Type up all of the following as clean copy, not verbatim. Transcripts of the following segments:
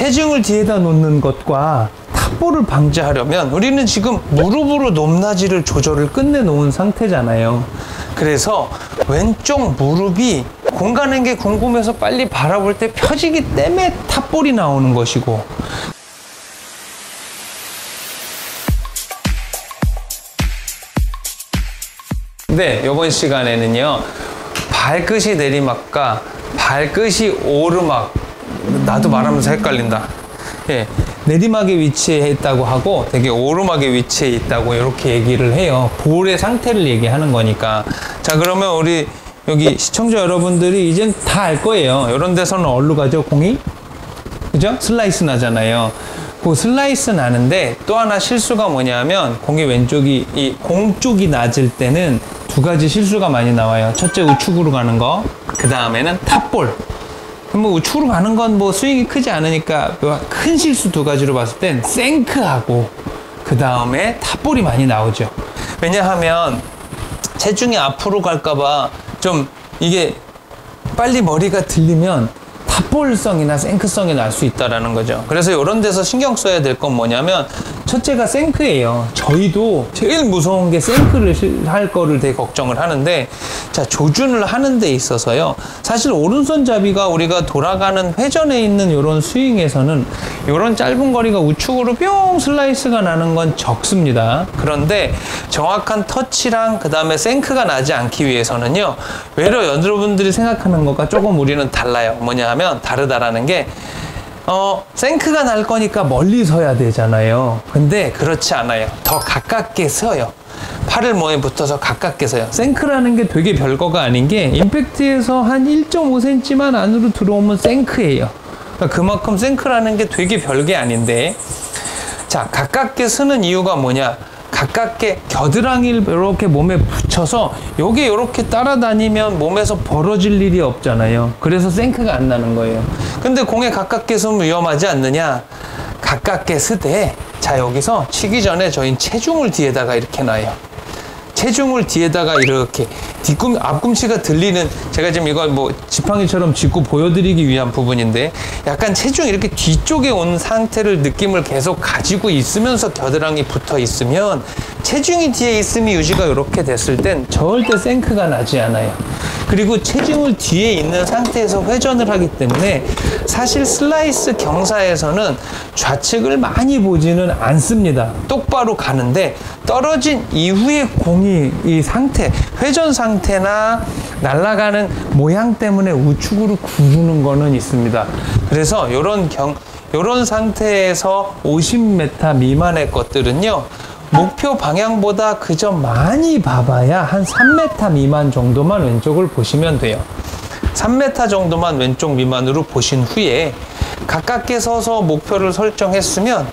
체중을 뒤에다 놓는 것과 탑볼을 방지하려면 우리는 지금 무릎으로 높낮이를 조절을 끝내놓은 상태잖아요. 그래서 왼쪽 무릎이 공 가는 게 궁금해서 빨리 바라볼 때 펴지기 때문에 탑볼이 나오는 것이고, 네, 이번 시간에는요, 발끝이 내리막과 발끝이 오르막, 나도 말하면서 헷갈린다. 예, 내리막에 위치해 있다고 하고 되게 오르막에 위치해 있다고 이렇게 얘기를 해요. 볼의 상태를 얘기하는 거니까. 자, 그러면 우리 여기 시청자 여러분들이 이젠 다 알 거예요. 이런 데서는 어디로 가죠, 공이? 그죠? 슬라이스 나잖아요. 그 슬라이스 나는데 또 하나 실수가 뭐냐면, 공이 왼쪽이, 이 공 쪽이 낮을 때는 두 가지 실수가 많이 나와요. 첫째, 우측으로 가는 거. 그 다음에는 탑볼. 뭐 우측으로 가는 건 뭐 스윙이 크지 않으니까 큰 실수 두 가지로 봤을 땐 생크하고 그 다음에 탑볼이 많이 나오죠. 왜냐하면 체중이 앞으로 갈까봐 좀 이게 빨리 머리가 들리면 탑볼성이나 생크성이 날 수 있다라는 거죠. 그래서 이런 데서 신경 써야 될 건 뭐냐면, 첫째가 생크예요. 저희도 제일 무서운 게 생크를 할 거를 되게 걱정을 하는데, 자, 조준을 하는 데 있어서요, 사실 오른손잡이가 우리가 돌아가는 회전에 있는 이런 스윙에서는 이런 짧은 거리가 우측으로 뿅 슬라이스가 나는 건 적습니다. 그런데 정확한 터치랑 그 다음에 생크가 나지 않기 위해서는요, 외려 여러분들이 생각하는 것과 조금 우리는 달라요. 뭐냐 하면, 다르다라는 게, 생크가 날 거니까 멀리 서야 되잖아요. 근데 그렇지 않아요. 더 가깝게 서요. 팔을 몸에 붙어서 가깝게 서요. 생크라는 게 되게 별거가 아닌 게, 임팩트에서 한 1.5cm만 안으로 들어오면 생크예요. 그러니까 그만큼 생크라는 게 되게 별게 아닌데, 자, 가깝게 서는 이유가 뭐냐? 가깝게 겨드랑이를 이렇게 몸에 붙여서 요게 이렇게 따라다니면 몸에서 벌어질 일이 없잖아요. 그래서 생크가 안 나는 거예요. 근데 공에 가깝게 서면 위험하지 않느냐? 가깝게 서되, 자, 여기서 치기 전에 저희는 체중을 뒤에다가 이렇게 놔요. 체중을 뒤에다가 이렇게 앞꿈치가 들리는, 제가 지금 이걸 뭐 지팡이처럼 짚고 보여드리기 위한 부분인데, 약간 체중이 이렇게 뒤쪽에 온 상태를, 느낌을 계속 가지고 있으면서 겨드랑이 붙어 있으면, 체중이 뒤에 있음이 유지가 이렇게 됐을 땐 절대 생크가 나지 않아요. 그리고 체중을 뒤에 있는 상태에서 회전을 하기 때문에 사실 슬라이스 경사에서는 좌측을 많이 보지는 않습니다. 똑바로 가는데 떨어진 이후에 공이 이 상태, 회전 상태나 날아가는 모양 때문에 우측으로 구르는 거는 있습니다. 그래서 요런 상태에서 50m 미만의 것들은요, 목표 방향보다 그저 많이 봐봐야 한 3m 미만 정도만 왼쪽을 보시면 돼요. 3m 정도만 왼쪽 미만으로 보신 후에 가깝게 서서 목표를 설정했으면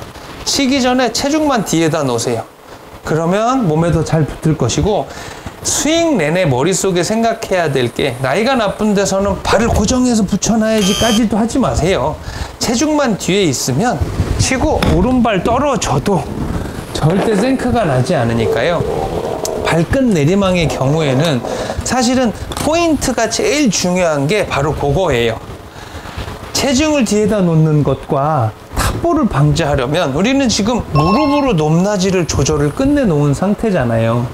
치기 전에 체중만 뒤에다 놓으세요. 그러면 몸에 더 잘 붙을 것이고, 스윙 내내 머릿속에 생각해야 될 게, 나이가 나쁜 데서는 발을 고정해서 붙여놔야지까지도 하지 마세요. 체중만 뒤에 있으면 치고 오른발 떨어져도 절대 생크가 나지 않으니까요. 발끝 내리망의 경우에는 사실은 포인트가 제일 중요한 게 바로 그거예요. 체중을 뒤에다 놓는 것과 탑볼을 방지하려면 우리는 지금 무릎으로 높낮이를 조절을 끝내놓은 상태잖아요.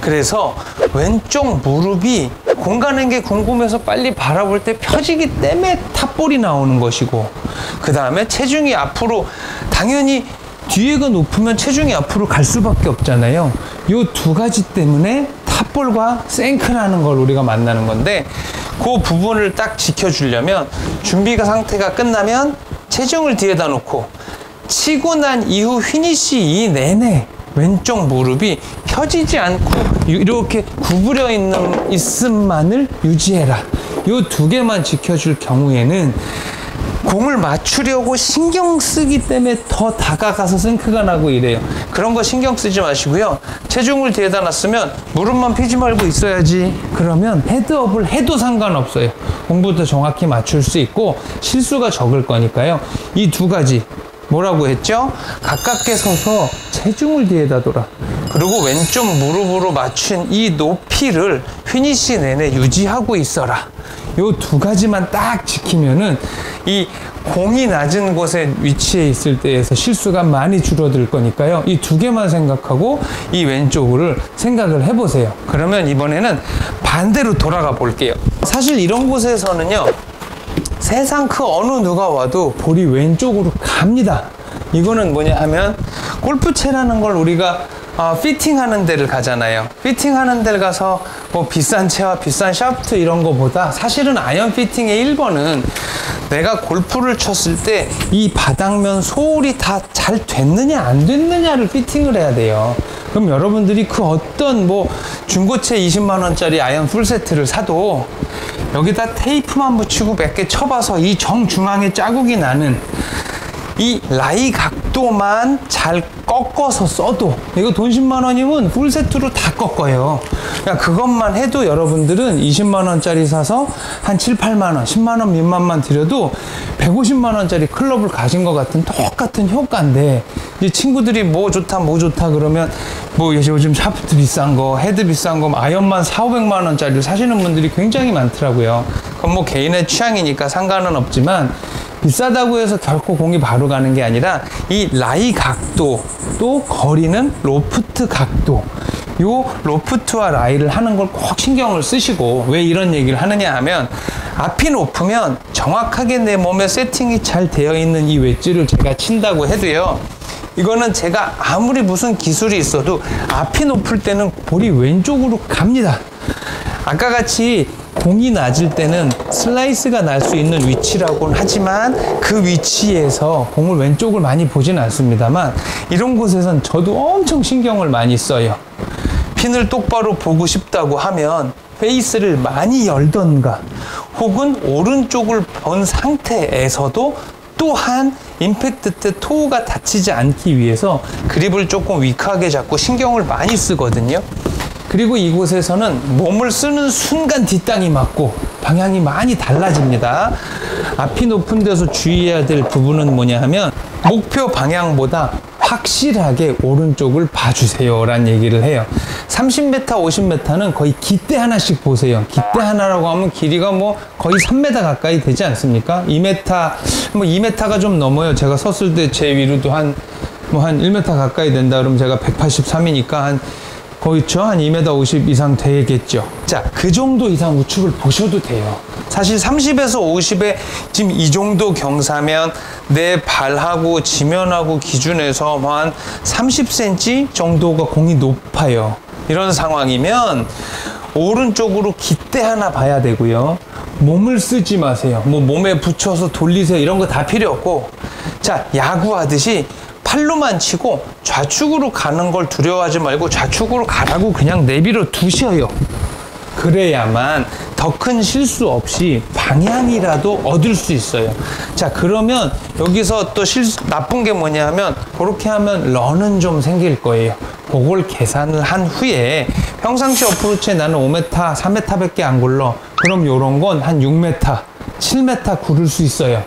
그래서 왼쪽 무릎이 공 가는 게 궁금해서 빨리 바라볼 때 펴지기 때문에 탑볼이 나오는 것이고, 그 다음에 체중이 앞으로, 당연히 뒤에가 높으면 체중이 앞으로 갈 수밖에 없잖아요. 요 두 가지 때문에 탑볼과 생크라는 걸 우리가 만나는 건데, 그 부분을 딱 지켜주려면 준비가 상태가 끝나면 체중을 뒤에다 놓고 치고 난 이후 휘니시 이 내내 왼쪽 무릎이 펴지지 않고 이렇게 구부려 있음만을 유지해라. 요 두 개만 지켜줄 경우에는 공을 맞추려고 신경 쓰기 때문에 더 다가가서 생크가 나고 이래요. 그런 거 신경 쓰지 마시고요. 체중을 뒤에다 놨으면 무릎만 펴지 말고 있어야지. 그러면 헤드업을 해도 상관없어요. 공부도 정확히 맞출 수 있고 실수가 적을 거니까요. 이 두 가지 뭐라고 했죠? 가깝게 서서 체중을 뒤에다 둬라. 그리고 왼쪽 무릎으로 맞춘 이 높이를 휘니시 내내 유지하고 있어라. 요 두 가지만 딱 지키면은 이 공이 낮은 곳에 위치해 있을 때에서 실수가 많이 줄어들 거니까요. 이 두 개만 생각하고 이 왼쪽을 생각을 해보세요. 그러면 이번에는 반대로 돌아가 볼게요. 사실 이런 곳에서는요, 세상 그 어느 누가 와도 볼이 왼쪽으로 갑니다. 이거는 뭐냐 하면 골프채라는 걸 우리가 피팅하는 데를 가잖아요. 피팅하는 데를 가서 뭐 비싼 채와 비싼 샤프트 이런 거보다 사실은 아이언 피팅의 1번은 내가 골프를 쳤을 때 이 바닥면 소홀이 다 잘 됐느냐 안 됐느냐를 피팅을 해야 돼요. 그럼 여러분들이 그 어떤 뭐 중고채 20만원짜리 아이언 풀세트를 사도 여기다 테이프만 붙이고 몇 개 쳐봐서 이 정중앙에 자국이 나는 이 라이 각도만 잘 꺾어서 써도, 이거 돈 10만원이면 풀세트로 다 꺾어요. 그냥 그것만 해도 여러분들은 20만원짜리 사서 한 7, 8만원, 10만원 미만만 들여도 150만원짜리 클럽을 가진 것 같은 똑같은 효과인데, 이 친구들이 뭐 좋다 그러면 뭐 요즘 샤프트 비싼 거, 헤드 비싼 거, 아이언만 4, 500만원짜리를 사시는 분들이 굉장히 많더라고요. 그건 뭐 개인의 취향이니까 상관은 없지만, 비싸다고 해서 결코 공이 바로 가는 게 아니라 이 라이 각도, 또 거리는 로프트 각도, 요 로프트와 라이를 하는 걸 꼭 신경을 쓰시고, 왜 이런 얘기를 하느냐 하면 앞이 높으면 정확하게 내 몸에 세팅이 잘 되어 있는 이 웨지를 제가 친다고 해도요, 이거는 제가 아무리 무슨 기술이 있어도 앞이 높을 때는 볼이 왼쪽으로 갑니다. 아까 같이 공이 낮을 때는 슬라이스가 날 수 있는 위치라고는 하지만 그 위치에서 공을 왼쪽을 많이 보진 않습니다만, 이런 곳에선 저도 엄청 신경을 많이 써요. 핀을 똑바로 보고 싶다고 하면 페이스를 많이 열던가, 혹은 오른쪽을 본 상태에서도 또한 임팩트 때 토우가 다치지 않기 위해서 그립을 조금 위크하게 잡고 신경을 많이 쓰거든요. 그리고 이곳에서는 몸을 쓰는 순간 뒷땅이 맞고 방향이 많이 달라집니다. 앞이 높은 데서 주의해야 될 부분은 뭐냐 하면 목표 방향보다 확실하게 오른쪽을 봐주세요 라는 얘기를 해요. 30m, 50m는 거의 깃대 하나씩 보세요. 깃대 하나라고 하면 길이가 뭐 거의 3m 가까이 되지 않습니까? 2m, 뭐 2m가 좀 넘어요. 제가 섰을 때 제 위로도 한 1m 가까이 된다 그러면 제가 183이니까 한 2m 50 이상 되겠죠. 자, 그 정도 이상 우측을 보셔도 돼요. 사실 30에서 50에 지금 이 정도 경사면 내 발하고 지면하고 기준에서 한 30cm 정도가 공이 높아요. 이런 상황이면 오른쪽으로 깃대 하나 봐야 되고요. 몸을 쓰지 마세요. 뭐 몸에 붙여서 돌리세요. 이런 거 다 필요 없고, 자, 야구하듯이 팔로만 치고 좌측으로 가는 걸 두려워하지 말고 좌측으로 가라고 그냥 내비로 두셔요. 그래야만 더 큰 실수 없이 방향이라도 얻을 수 있어요. 자, 그러면 여기서 또 나쁜 게 뭐냐 하면, 그렇게 하면 런은 좀 생길 거예요. 그걸 계산을 한 후에 평상시 어프로치에 나는 5m, 4m밖에 안 굴러. 그럼 요런 건 한 6m, 7m 구를 수 있어요.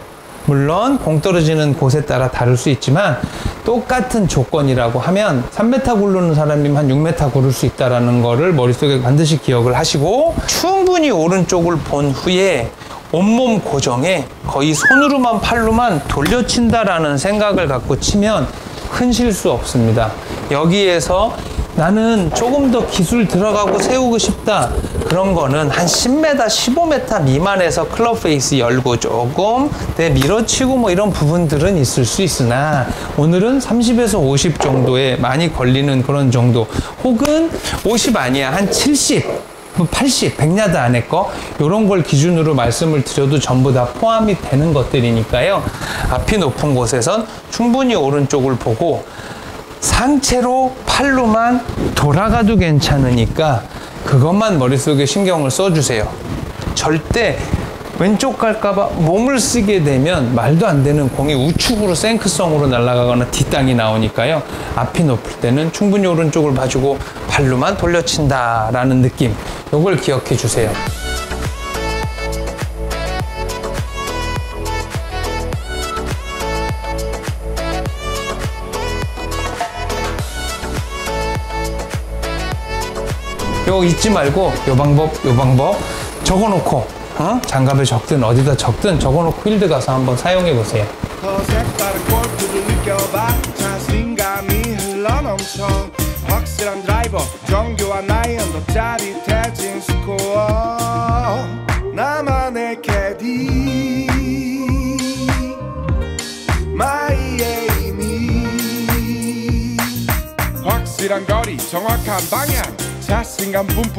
물론 공 떨어지는 곳에 따라 다를 수 있지만 똑같은 조건이라고 하면 3m 굴르는 사람이면 한 6m 굴을 수 있다는 거를 머릿속에 반드시 기억을 하시고, 충분히 오른쪽을 본 후에 온몸 고정에 거의 손으로만 팔로만 돌려친다라는 생각을 갖고 치면 큰 실수 없습니다. 여기에서 나는 조금 더 기술 들어가고 세우고 싶다, 그런 거는 한 10m, 15m 미만에서 클럽 페이스 열고 조금 내 밀어치고 뭐 이런 부분들은 있을 수 있으나, 오늘은 30에서 50 정도에 많이 걸리는 그런 정도, 혹은 50 아니야, 한 70, 80, 100야드 안에 거, 요런 걸 기준으로 말씀을 드려도 전부 다 포함이 되는 것들이니까요. 앞이 높은 곳에선 충분히 오른쪽을 보고 상체로 팔로만 돌아가도 괜찮으니까 그것만 머릿속에 신경을 써주세요. 절대 왼쪽 갈까봐 몸을 쓰게 되면 말도 안 되는 공이 우측으로 생크성으로 날아가거나 뒷땅이 나오니까요. 앞이 높을 때는 충분히 오른쪽을 봐주고 발로만 돌려친다라는 느낌, 이걸 기억해 주세요. 요 잊지 말고 요 방법 적어놓고 장갑에 적든 어디다 적든 적어놓고 필드 가서 한번 사용해 보세요. 더 색다른 골프를 느껴봐. 자신감이 흘러넘쳐. 확실한 드라이버 정교한 아이언 더 짜릿해진 스코어. 나만의 캐디 마이 에이미. 확실한 거리 정확한 방향 자신감 뿜뿜